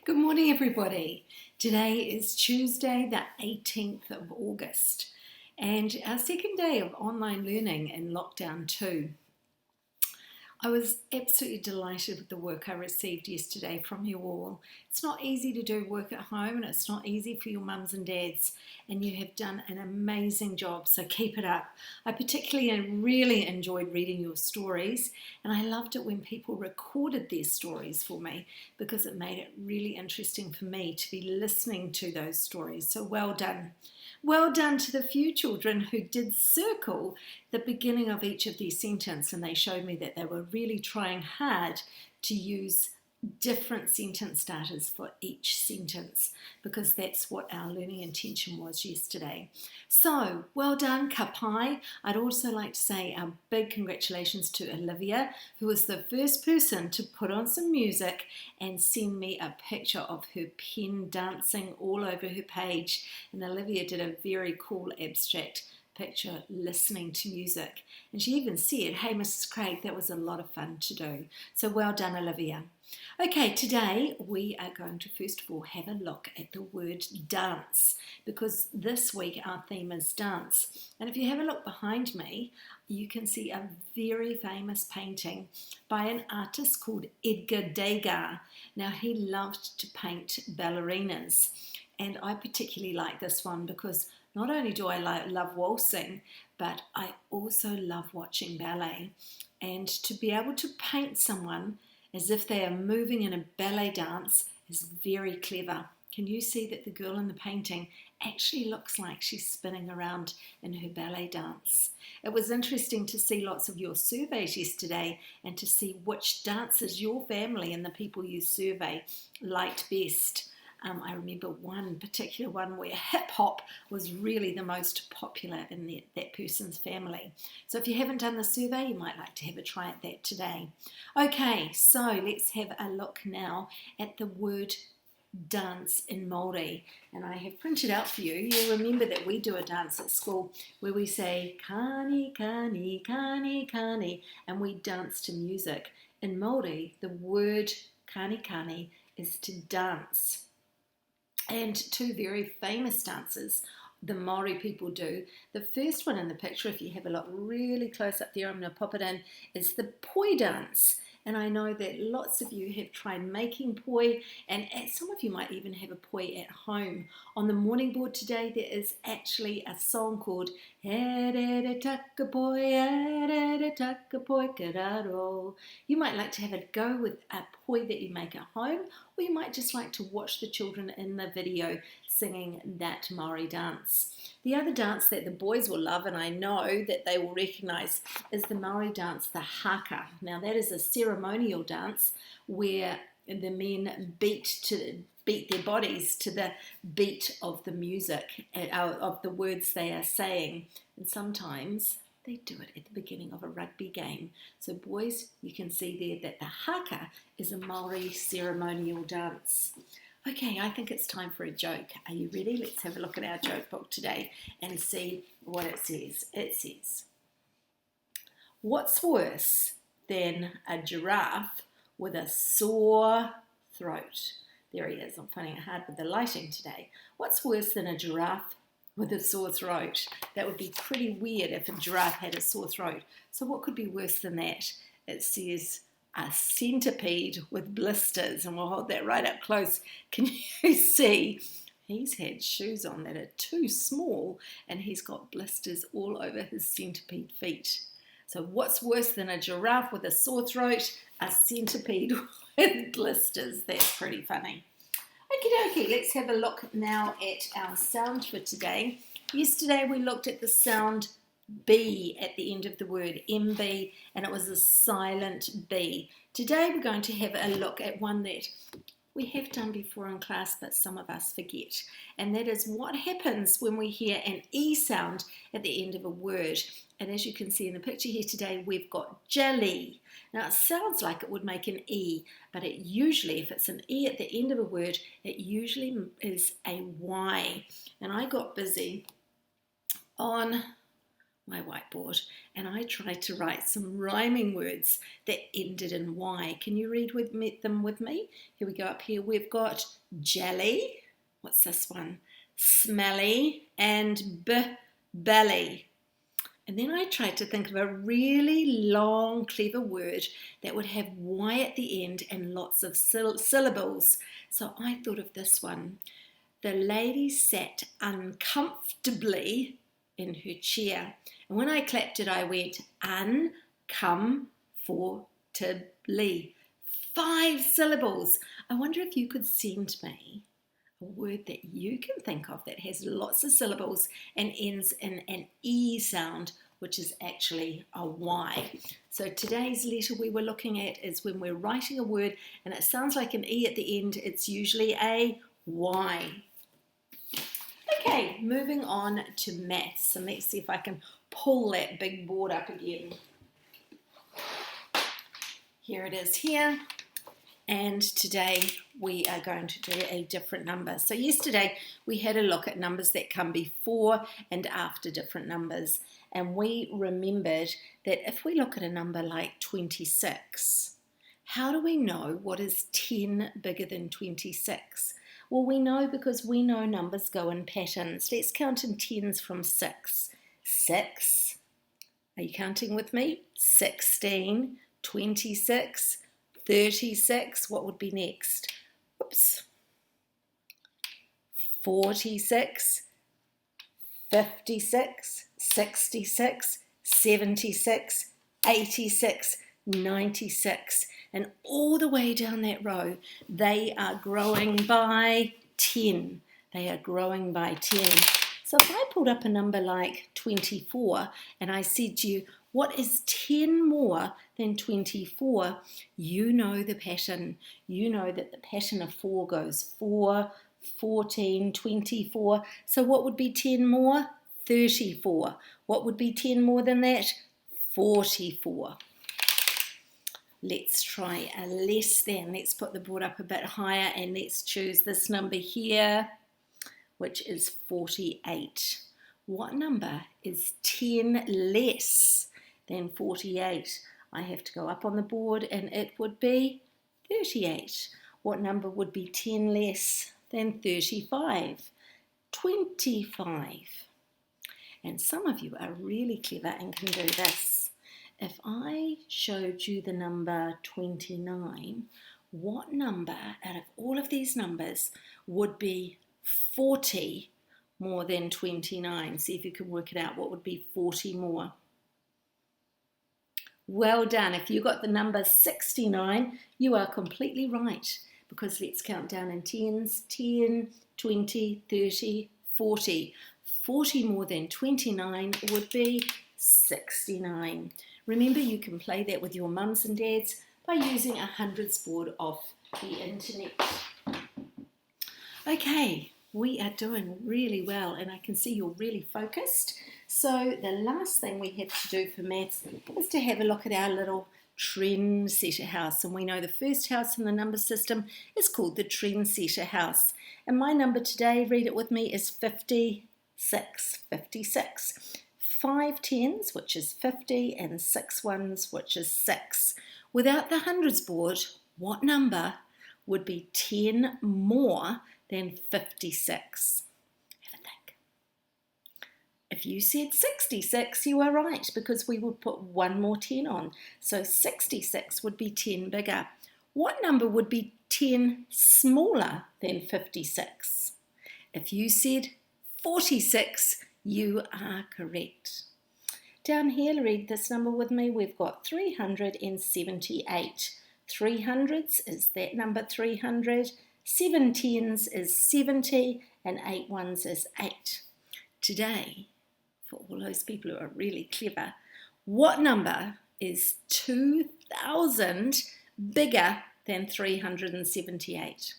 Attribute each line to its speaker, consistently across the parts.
Speaker 1: Good morning, everybody. Today is Tuesday, the 18th of August, and our second day of online learning in lockdown 2. I was absolutely delighted with the work I received yesterday from you all. It's not easy to do work at home, and it's not easy for your mums and dads, and you have done an amazing job, so keep it up. I particularly and really enjoyed reading your stories, and I loved it when people recorded their stories for me because it made it really interesting for me to be listening to those stories. So well done. Well done to the few children who did circle the beginning of each of these sentences, and they showed me that they were really trying hard to use different sentence starters for each sentence because that's what our learning intention was yesterday. So well done, ka pai. I'd also like to say a big congratulations to Olivia, who was the first person to put on some music and send me a picture of her pen dancing all over her page. And Olivia did a very cool abstract picture listening to music, and she even said, "Hey Mrs. Craig, that was a lot of fun to do." So well done, Olivia. Okay, today we are going to first of all have a look at the word dance, because this week our theme is dance. And if you have a look behind me, you can see a very famous painting by an artist called Edgar Degas. Now, he loved to paint ballerinas, and I particularly like this one because not only do I love waltzing, but I also love watching ballet. And to be able to paint someone as if they are moving in a ballet dance is very clever. Can you see that the girl in the painting actually looks like she's spinning around in her ballet dance? It was interesting to see lots of your surveys yesterday and to see which dances your family and the people you survey liked best. I remember one particular one where hip hop was really the most popular in that person's family. So if you haven't done the survey, you might like to have a try at that today. Okay, so let's have a look now at the word dance in Māori, and I have printed out for you. You'll remember that we do a dance at school where we say kani, kani, kani, kani, and we dance to music. In Māori, the word kani kani is to dance. And two very famous dances the Maori people do. The first one in the picture, if you have a look really close up there, I'm going to pop it in, is the poi dance. And I know that lots of you have tried making poi, and some of you might even have a poi at home. On the morning board today, there is actually a song called Herere taka poi, herere taka poi kararo. You might like to have a go with a poi that you make at home, or you might just like to watch the children in the video singing that Maori dance. The other dance that the boys will love, and I know that they will recognise, is the Maori dance, the haka. Now that is a ceremonial dance where the men beat their bodies to the beat of the music, of the words they are saying. And sometimes they do it at the beginning of a rugby game. So boys, you can see there that the haka is a Maori ceremonial dance. Okay, I think it's time for a joke. Are you ready? Let's have a look at our joke book today and see what it says. It says, what's worse than a giraffe with a sore throat? There he is. I'm finding it hard with the lighting today. What's worse than a giraffe with a sore throat? That would be pretty weird if a giraffe had a sore throat. So what could be worse than that? It says a centipede with blisters, and we'll hold that right up close. Can you see? He's had shoes on that are too small, and he's got blisters all over his centipede feet. So what's worse than a giraffe with a sore throat? A centipede with blisters. That's pretty funny. Okie dokie, let's have a look now at our sound for today. Yesterday we looked at the sound B at the end of the word, MB, and it was a silent B. Today we're going to have a look at one that we have done before in class, but some of us forget, and that is what happens when we hear an E sound at the end of a word. And as you can see in the picture here today, we've got jelly. Now it sounds like it would make an E, but it usually, if it's an E at the end of a word, it usually is a Y. And I got busy on my whiteboard, and I tried to write some rhyming words that ended in Y. Can you read them with me? Here we go. Up here we've got jelly. What's this one? Smelly and belly. And then I tried to think of a really long, clever word that would have Y at the end and lots of syllables. So I thought of this one. The lady sat uncomfortably in her chair. And when I clapped it, I went uncomfortably. 5 syllables. I wonder if you could send me a word that you can think of that has lots of syllables and ends in an E sound, which is actually a Y. So today's letter we were looking at is when we're writing a word and it sounds like an E at the end, it's usually a Y. Okay, moving on to maths, and let's see if I can pull that big board up again. Here it is here. And today we are going to do a different number. So yesterday we had a look at numbers that come before and after different numbers. And we remembered that if we look at a number like 26, how do we know what is 10 bigger than 26? Well, we know because we know numbers go in patterns. Let's count in tens from 6. 6. Are you counting with me? 16, 26, 36, what would be next? Oops. 46, 56, 66, 76, 86, 96. And all the way down that row, they are growing by 10. They are growing by 10. So if I pulled up a number like 24 and I said to you, what is 10 more than 24? You know the pattern. You know that the pattern of 4 goes 4, 14, 24. So what would be 10 more? 34. What would be 10 more than that? 44. Let's try a less than. Let's put the board up a bit higher and let's choose this number here, which is 48. What number is 10 less than 48? I have to go up on the board and it would be 38. What number would be 10 less than 35? 25. And some of you are really clever and can do this. If I showed you the number 29, what number out of all of these numbers would be 40 more than 29? See if you can work it out. What would be 40 more? Well done. If you got the number 69, you are completely right, because let's count down in tens. 10, 20, 30, 40. 40 more than 29 would be 69. Remember, you can play that with your mums and dads by using a hundreds board off the internet. Okay, we are doing really well and I can see you're really focused. So the last thing we have to do for maths is to have a look at our little trendsetter house. And we know the first house in the number system is called the trendsetter house. And my number today, read it with me, is 56. 56. 5 tens, which is 50, and 6 ones, which is 6. Without the hundreds board, what number would be 10 more than 56? Have a think. If you said 66, you are right, because we would put one more 10 on. So 66 would be 10 bigger. What number would be 10 smaller than 56? If you said 46, you are correct. Down here, read this number with me. We've got 378. 300s is that number 300. 7 tens is 70, and 8 ones is 8. Today, for all those people who are really clever, what number is 2,000 bigger than 378?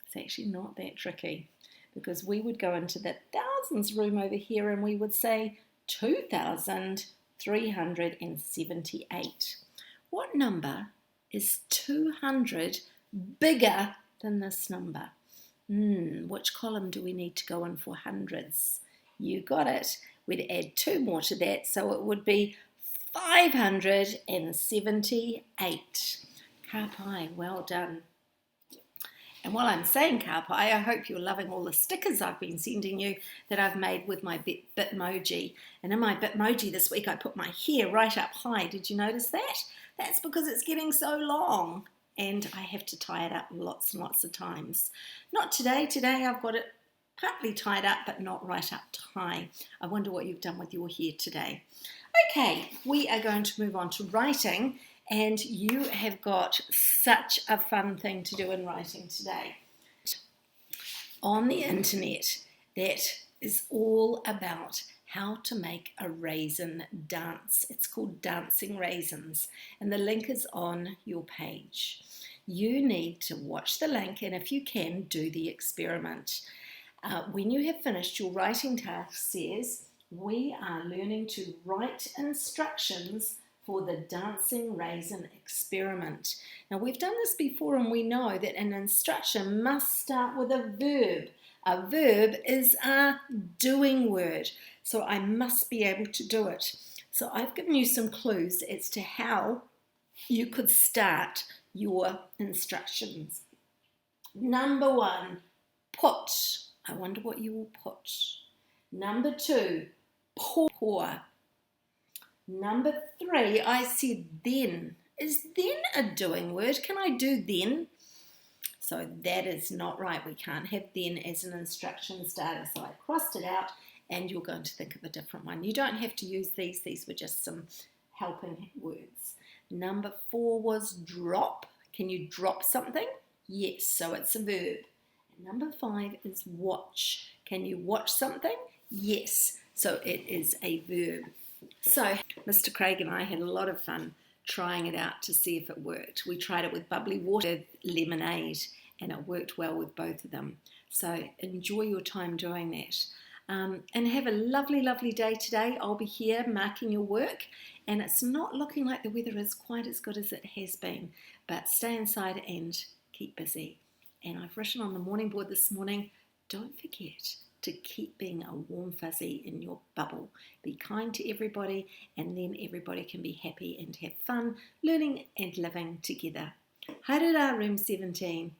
Speaker 1: It's actually not that tricky, because we would go into the thousands room over here and we would say 2,378. What number is 200 bigger than this number? Which column do we need to go in for hundreds? You got it. we'd add 2 more to that, so it would be 578. Ka pai, well done. And while I'm saying ka pai, I hope you're loving all the stickers I've been sending you that I've made with my Bitmoji. And in my Bitmoji this week, I put my hair right up high. Did you notice that? That's because it's getting so long and I have to tie it up lots and lots of times. Not today. Today I've got it partly tied up, but not right up high. I wonder what you've done with your hair today. Okay, we are going to move on to writing. And you have got such a fun thing to do in writing today. On the internet, that is all about how to make a raisin dance. It's called Dancing Raisins, and the link is on your page. You need to watch the link, and if you can, do the experiment. When you have finished, your writing task says, we are learning to write instructions for the Dancing Raisin experiment. Now, we've done this before and we know that an instruction must start with a verb. A verb is a doing word, so I must be able to do it. So I've given you some clues as to how you could start your instructions. Number 1, put. I wonder what you will put. Number 2, pour. Number 3, I said then. Is then a doing word? Can I do then? So that is not right. We can't have then as an instruction starter. So I crossed it out and you're going to think of a different one. You don't have to use these. These were just some helping words. Number 4 was drop. Can you drop something? Yes, so it's a verb. And number 5 is watch. Can you watch something? Yes, so it is a verb. So Mr. Craig and I had a lot of fun trying it out to see if it worked. We tried it with bubbly water, lemonade, and it worked well with both of them. So enjoy your time doing that. And have a lovely, lovely day today. I'll be here marking your work, and it's not looking like the weather is quite as good as it has been, but stay inside and keep busy. And I've written on the morning board this morning, don't forget to keep being a warm fuzzy in your bubble. Be kind to everybody, and then everybody can be happy and have fun learning and living together. Haere rā, Room 17.